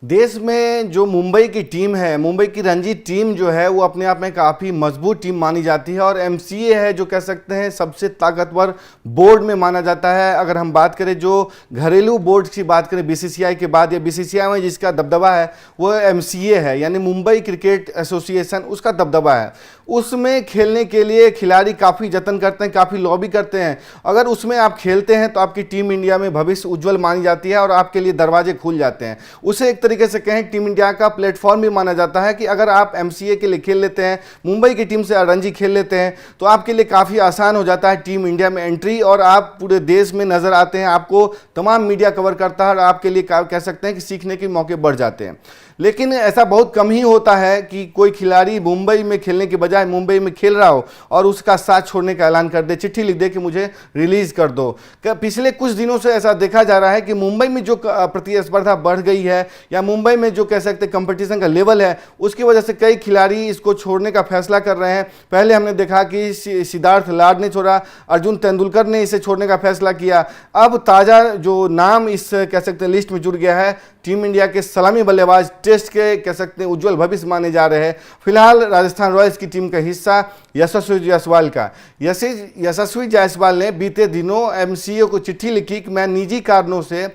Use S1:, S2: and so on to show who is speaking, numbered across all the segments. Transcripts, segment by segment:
S1: देश में जो मुंबई की टीम है, मुंबई की रणजी टीम जो है वो अपने आप में काफ़ी मजबूत टीम मानी जाती है और एमसीए है जो कह सकते हैं सबसे ताकतवर बोर्ड में माना जाता है। अगर हम बात करें जो घरेलू बोर्ड की बात करें बीसीसीआई के बाद, या बीसीसीआई में जिसका दबदबा है वो एमसीए है, यानी मुंबई क्रिकेट एसोसिएशन, उसका दबदबा है। उसमें खेलने के लिए खिलाड़ी काफ़ी जतन करते हैं, काफ़ी लॉबी करते हैं। अगर उसमें आप खेलते हैं तो आपकी टीम इंडिया में भविष्य उज्जवल मानी जाती है और आपके लिए दरवाजे खुल जाते हैं। उसे एक तरीके से कहें टीम इंडिया का प्लेटफॉर्म भी माना जाता है कि अगर आप एमसीए के लिए खेल लेते हैं, मुंबई की टीम से रणजी खेल लेते हैं, तो आपके लिए काफ़ी आसान हो जाता है टीम इंडिया में एंट्री और आप पूरे देश में नज़र आते हैं। आपको तमाम मीडिया कवर करता है और आपके लिए कह सकते हैं कि सीखने के मौके बढ़ जाते हैं। लेकिन ऐसा बहुत कम ही होता है कि कोई खिलाड़ी मुंबई में खेलने के बजाय मुंबई में खेल रहा हो और उसका साथ छोड़ने का ऐलान कर दे, चिट्ठी लिख दे कि मुझे रिलीज कर दो। पिछले कुछ दिनों से ऐसा देखा जा रहा है कि मुंबई में जो प्रतिस्पर्धा बढ़ गई है या मुंबई में जो कह सकते कंपटीशन का लेवल है, उसकी वजह से कई खिलाड़ी इसको छोड़ने का फैसला कर रहे हैं। पहले हमने देखा कि सिद्धार्थ लाड ने छोड़ा, अर्जुन तेंदुलकर ने इसे छोड़ने का फैसला किया। अब ताज़ा जो नाम इस कह सकते हैं लिस्ट में जुड़ गया है, टीम इंडिया के सलामी बल्लेबाज, टेस्ट के कह सकते हैं उज्जवल भविष्य माने जा रहे हैं। फिलहाल राजस्थान रॉयल्स की टीम का हिस्सा यशस्वी जायसवाल का। यशस्वी जायसवाल ने बीते दिनों एमसीए को चिट्ठी लिखी कि मैं निजी कारणों से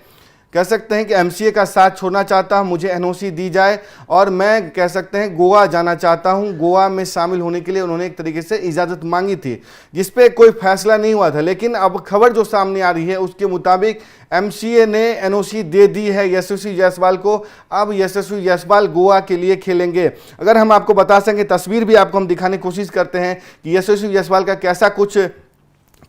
S1: कह सकते हैं कि एमसीए का साथ छोड़ना चाहता हूं, मुझे एनओसी दी जाए और मैं कह सकते हैं गोवा जाना चाहता हूं। गोवा में शामिल होने के लिए उन्होंने एक तरीके से इजाज़त मांगी थी, जिस पे कोई फैसला नहीं हुआ था। लेकिन अब खबर जो सामने आ रही है उसके मुताबिक एमसीए ने एनओसी दे दी है यशस्वी जायसवाल को। अब यशस्वी जायसवाल गोवा के लिए खेलेंगे। अगर हम आपको बता सकें, तस्वीर भी आपको हम दिखाने की कोशिश करते हैं कि यशस्वी जायसवाल का कैसा कुछ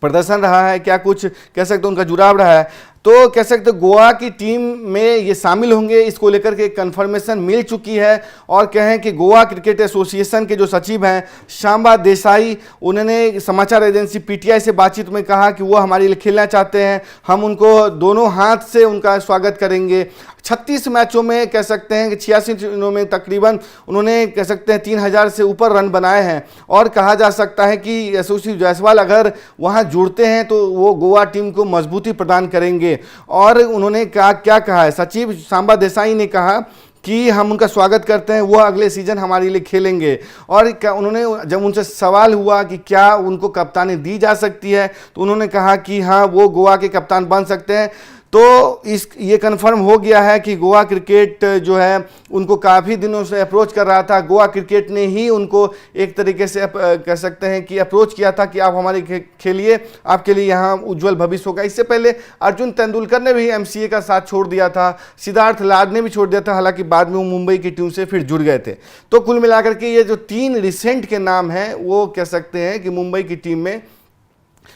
S1: प्रदर्शन रहा है, क्या कुछ कह सकते हैं उनका जुड़ाव रहा है। तो कह सकते गोवा की टीम में ये शामिल होंगे, इसको लेकर के कंफर्मेशन मिल चुकी है। और कहें कि गोवा क्रिकेट एसोसिएशन के जो सचिव हैं शांबा देसाई, उन्होंने समाचार एजेंसी पीटीआई से बातचीत में कहा कि वो हमारे लिए खेलना चाहते हैं, हम उनको दोनों हाथ से उनका स्वागत करेंगे। 36 मैचों में कह सकते हैं कि 86 दिनों में तकरीबन उन्होंने कह सकते हैं 3000 से ऊपर रन बनाए हैं। और कहा जा सकता है कि यशस्वी जायसवाल अगर वहां जुड़ते हैं तो वो गोवा टीम को मजबूती प्रदान करेंगे। और उन्होंने क्या कहा है, सचिव सांबा देसाई ने कहा कि हम उनका स्वागत करते हैं, वो अगले सीजन हमारे लिए खेलेंगे। और उन्होंने जब उनसे सवाल हुआ कि क्या उनको कप्तानी दी जा सकती है, तो उन्होंने कहा कि हाँ, वो गोवा के कप्तान बन सकते हैं। तो ये कंफर्म हो गया है कि गोवा क्रिकेट जो है उनको काफ़ी दिनों से अप्रोच कर रहा था। गोवा क्रिकेट ने ही उनको एक तरीके से कह सकते हैं कि अप्रोच किया था कि आप हमारे खेलिए, आपके लिए यहाँ उज्जवल भविष्य होगा। इससे पहले अर्जुन तेंदुलकर ने भी एमसीए का साथ छोड़ दिया था, सिद्धार्थ लाड ने भी छोड़ दिया था, हालांकि बाद में वो मुंबई की टीम से फिर जुड़ गए थे। तो कुल मिलाकर के ये जो 3 रिसेंट के नाम हैं वो कह सकते हैं कि मुंबई की टीम में,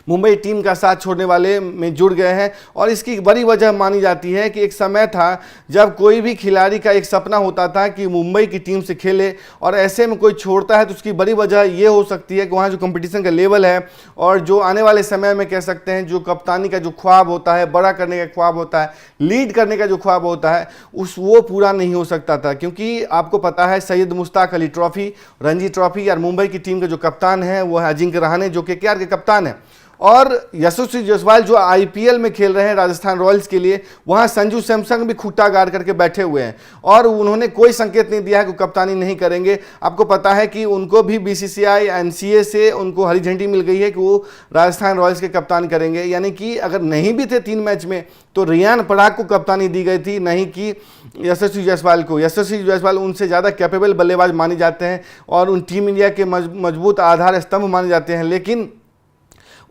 S1: मुंबई टीम का साथ छोड़ने वाले में जुड़ गए हैं। और इसकी बड़ी वजह मानी जाती है कि एक समय था जब कोई भी खिलाड़ी का एक सपना होता था कि मुंबई की टीम से खेले, और ऐसे में कोई छोड़ता है तो उसकी बड़ी वजह ये हो सकती है कि वहाँ जो कंपटीशन का लेवल है और जो आने वाले समय में कह सकते हैं जो कप्तानी का जो ख्वाब होता है, बड़ा करने का ख्वाब होता है, लीड करने का जो ख्वाब होता है, वो पूरा नहीं हो सकता था। क्योंकि आपको पता है सैयद मुश्ताक अली ट्रॉफी, रणजी ट्रॉफी, और मुंबई की टीम के जो कप्तान है वो है अजिंक्य रहाणे, जो केकेआर के कप्तान है। और यशस्वी जायसवाल जो आईपीएल में खेल रहे हैं राजस्थान रॉयल्स के लिए, वहां संजू सैमसन भी खुट्टा गाड़ करके बैठे हुए हैं और उन्होंने कोई संकेत नहीं दिया है कि कप्तानी नहीं करेंगे। आपको पता है कि उनको भी बीसीसीआई एनसीए से उनको हरी झंडी मिल गई है कि वो राजस्थान रॉयल्स के कप्तान करेंगे। यानी कि अगर नहीं भी थे 3 मैच में तो रियान पराग को कप्तानी दी गई थी, नहीं कि यशस्वी जायसवाल को। यशस्वी जायसवाल उनसे ज़्यादा कैपेबल बल्लेबाज माने जाते हैं और उन टीम इंडिया के मजबूत आधार स्तंभ माने जाते हैं, लेकिन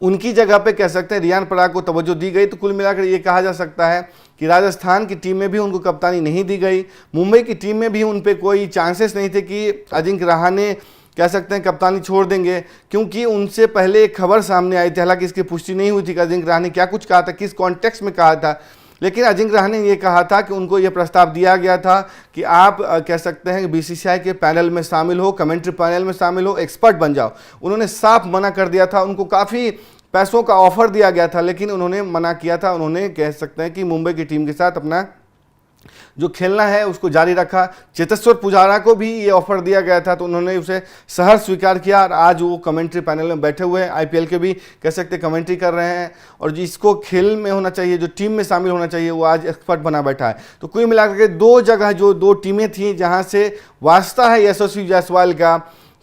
S1: उनकी जगह पे कह सकते हैं रियान पराग को तवज्जो दी गई। तो कुल मिलाकर ये कहा जा सकता है कि राजस्थान की टीम में भी उनको कप्तानी नहीं दी गई, मुंबई की टीम में भी उन पे कोई चांसेस नहीं थे कि अजिंक्य रहाणे कह सकते हैं कप्तानी छोड़ देंगे। क्योंकि उनसे पहले एक खबर सामने आई थी, हालांकि इसकी पुष्टि नहीं हुई थी कि अजिंक्य रहाणे क्या कुछ कहा था, किस कॉन्टेक्स्ट में कहा था, लेकिन अजिंक्य रहाणे ने यह कहा था कि उनको यह प्रस्ताव दिया गया था कि आप कह सकते हैं कि बीसीसीआई के पैनल में शामिल हो, कमेंट्री पैनल में शामिल हो, एक्सपर्ट बन जाओ। उन्होंने साफ मना कर दिया था। उनको काफ़ी पैसों का ऑफर दिया गया था, लेकिन उन्होंने मना किया था। उन्होंने कह सकते हैं कि मुंबई की टीम के साथ अपना जो खेलना है उसको जारी रखा। चेतेश्वर पुजारा को भी ये ऑफर दिया गया था तो उन्होंने उसे सहर्ष स्वीकार किया और आज वो कमेंट्री पैनल में बैठे हुए हैं, आईपीएल के भी कह सकते कमेंट्री कर रहे हैं। और जिसको खेल में होना चाहिए, जो टीम में शामिल होना चाहिए, वो आज एक्सपर्ट बना बैठा है। तो कुल मिलाकर के दो जगह जो दो टीमें थी जहाँ से वास्ता है यशस्वी जायसवाल का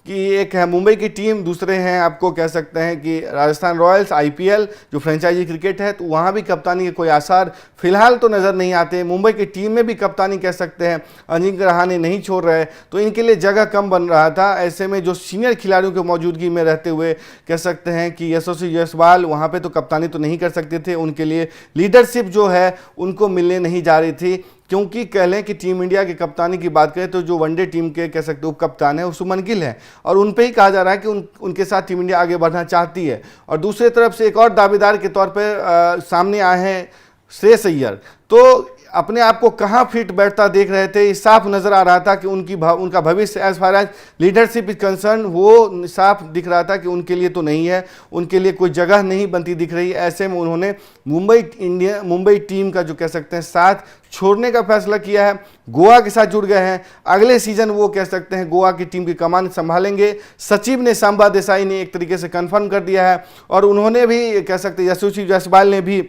S1: कि एक है मुंबई की टीम, दूसरे हैं आपको कह सकते हैं कि राजस्थान रॉयल्स आईपीएल जो फ्रेंचाइजी क्रिकेट है, तो वहाँ भी कप्तानी के कोई आसार फिलहाल तो नज़र नहीं आते। मुंबई की टीम में भी कप्तानी कह सकते हैं अजिंक्य रहाणे नहीं छोड़ रहे, तो इनके लिए जगह कम बन रहा था। ऐसे में जो सीनियर खिलाड़ियों की मौजूदगी में रहते हुए कह सकते हैं कि यशस्वी जायसवाल वहाँ पर तो कप्तानी तो नहीं कर सकते थे, उनके लिए लीडरशिप जो है उनको मिलने नहीं जा रही थी। क्योंकि कह लें कि टीम इंडिया की कप्तानी की बात करें तो जो वनडे टीम के कह सकते उप कप्तान है वो शुभमन गिल है और उन पे ही कहा जा रहा है कि उनके साथ टीम इंडिया आगे बढ़ना चाहती है। और दूसरी तरफ से एक और दावेदार के तौर पर सामने आए हैं श्रेयस अय्यर, तो अपने आप को कहाँ फिट बैठता देख रहे थे, साफ नज़र आ रहा था कि उनका भविष्य as far as leadership is concern वो साफ दिख रहा था कि उनके लिए तो नहीं है, उनके लिए कोई जगह नहीं बनती दिख रही। ऐसे में उन्होंने मुंबई टीम का जो कह सकते हैं साथ छोड़ने का फैसला किया है, गोवा के साथ जुड़ गए हैं। अगले सीजन वो कह सकते हैं गोवा की टीम की कमान संभालेंगे। सचिव ने सांबा देसाई ने एक तरीके से कन्फर्म कर दिया है और उन्होंने भी कह सकते हैं यशस्वी जायसवाल ने भी,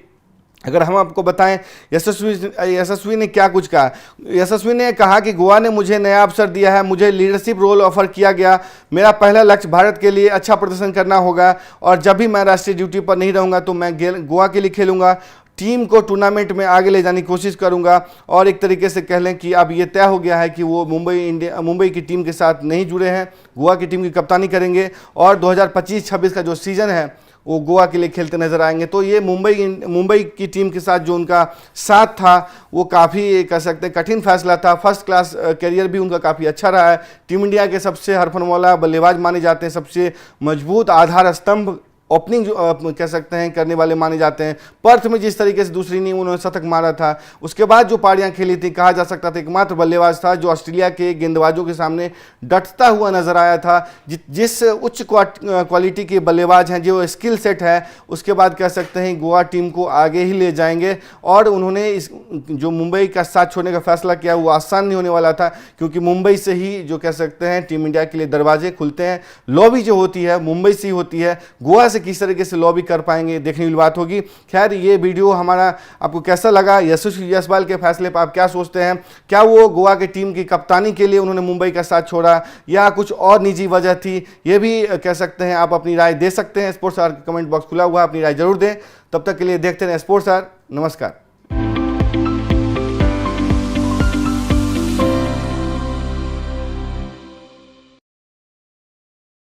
S1: अगर हम आपको बताएं यशस्वी ने क्या कुछ कहा। यशस्वी ने कहा कि गोवा ने मुझे नया अवसर दिया है, मुझे लीडरशिप रोल ऑफर किया गया, मेरा पहला लक्ष्य भारत के लिए अच्छा प्रदर्शन करना होगा और जब भी मैं राष्ट्रीय ड्यूटी पर नहीं रहूँगा तो मैं गोवा के लिए खेलूँगा, टीम को टूर्नामेंट में आगे ले जाने की कोशिश करूंगा। और एक तरीके से कह लें कि अब ये तय हो गया है कि वो मुंबई की टीम के साथ नहीं जुड़े हैं, गोवा की टीम की कप्तानी करेंगे और 2025-26 का जो सीज़न है वो गोवा के लिए खेलते नजर आएंगे। तो ये मुंबई की टीम के साथ जो उनका साथ था वो काफ़ी कह सकते हैं कठिन फैसला था। फर्स्ट क्लास करियर भी उनका काफ़ी अच्छा रहा है। टीम इंडिया के सबसे हरफनमौला बल्लेबाज माने जाते हैं, सबसे मजबूत आधार स्तंभ ओपनिंग जो कह सकते हैं करने वाले माने जाते हैं। पर्थ में जिस तरीके से दूसरी इनिंग उन्होंने शतक मारा था, उसके बाद जो पारियां खेली थी, कहा जा सकता था एकमात्र बल्लेबाज था जो ऑस्ट्रेलिया के गेंदबाजों के सामने डटता हुआ नजर आया था। जिस उच्च क्वालिटी के बल्लेबाज हैं, जो स्किल सेट है, उसके बाद कह सकते हैं गोवा टीम को आगे ही ले जाएंगे। और उन्होंने इस जो मुंबई का साथ छोड़ने का फैसला किया वो आसान नहीं होने वाला था, क्योंकि मुंबई से ही जो कह सकते हैं टीम इंडिया के लिए दरवाजे खुलते हैं। लॉबी जो होती है मुंबई से ही होती है, गोवा से किस तरीके से लॉबी कर पाएंगे देखने वाली बात होगी। खैर, ये वीडियो हमारा आपको कैसा लगा, यशस्वी जायसवाल के फैसले पर आप क्या सोचते हैं? क्या वो गोवा की टीम की कप्तानी के लिए उन्होंने मुंबई का साथ छोड़ा या कुछ और निजी वजह थी? ये भी कह सकते हैं, आप अपनी राय दे सकते हैं। स्पोर्ट्स आवर कमेंट बॉक्स खुला हुआ है, अपनी राय जरूर दें। तब तक के लिए देखते रहें स्पोर्ट्स आवर। नमस्कार।